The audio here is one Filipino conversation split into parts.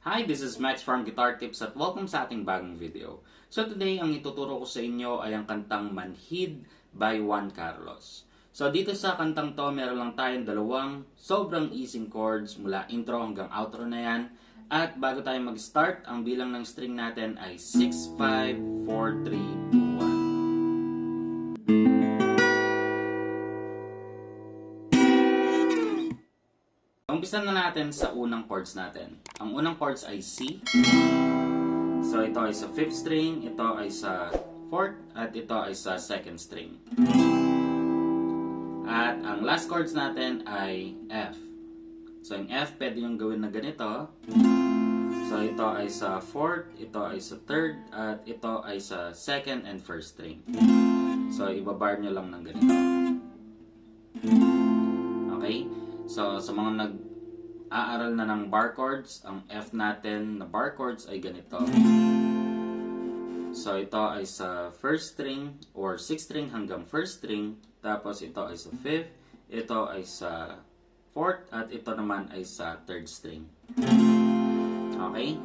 Hi, this is Max from Guitar Tips at welcome sa ating bagong video. So today, ang ituturo ko sa inyo ay ang kantang MANHID by Juan Karlos. So dito sa kantang to, meron lang tayong dalawang sobrang easy chords mula intro hanggang outro na yan. At bago tayo mag-start, ang bilang ng string natin ay 6, 5, 4, 3, 2, 1. Umpisa na natin sa unang chords natin. Ang unang chords ay C. So ito ay sa 5th string, ito ay sa 4th, at ito ay sa 2nd string. At ang last chords natin ay F. So yung F, pwede yung gawin na ganito. So ito ay sa 4th, ito ay sa 3rd, at ito ay sa 2nd and 1st string. So ibabar nyo lang ng ganito. Okay? So, sa mga nag-aaral na ng bar chords, ang F natin na bar chords ay ganito. So, ito ay sa 1st string or 6th string hanggang 1st string. Tapos, ito ay sa 5th, ito ay sa 4th, at ito naman ay sa 3rd string. Okay?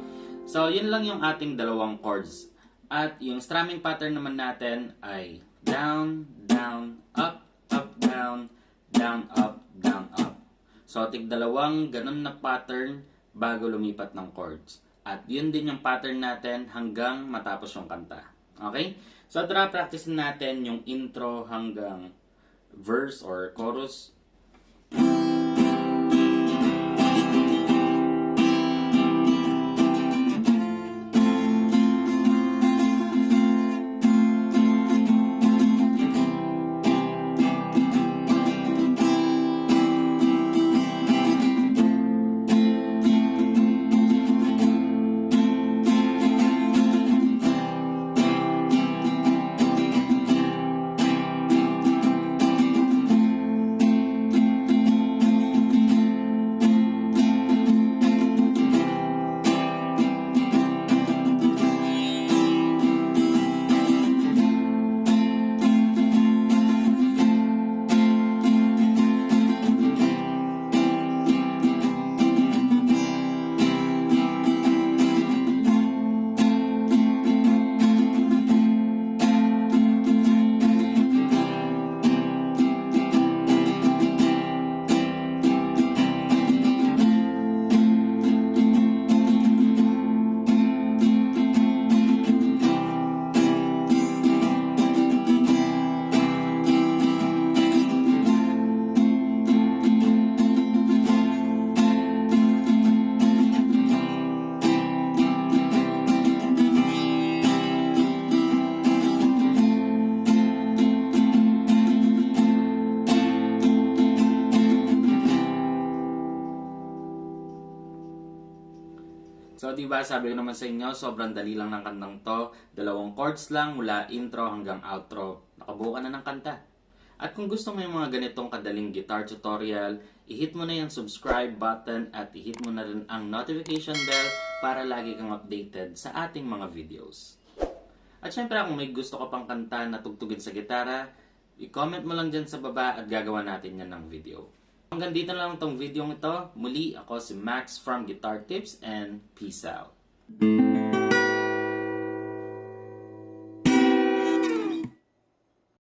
So, yun lang yung ating dalawang chords. At yung strumming pattern naman natin ay down, down, up, up, down, down, up, down, up. So, tig-dalawang ganun na pattern bago lumipat ng chords. At yun din yung pattern natin hanggang matapos yung kanta. Okay? So, tara practice natin yung intro hanggang verse or chorus. So, diba, sabi ko naman sa inyo, sobrang dali lang ng kantang to. Dalawang chords lang mula intro hanggang outro. Nakabuo ka na ng kanta. At kung gusto mo yung mga ganitong kadaling guitar tutorial, i-hit mo na yung subscribe button at i-hit mo na rin ang notification bell para lagi kang updated sa ating mga videos. At syempre, kung may gusto ka pang kanta na tugtugin sa gitara, i-comment mo lang dyan sa baba at gagawa natin yan ng video. Hanggang dito na lang tong video ito. Muli, ako si Max from Guitar Tips and peace out.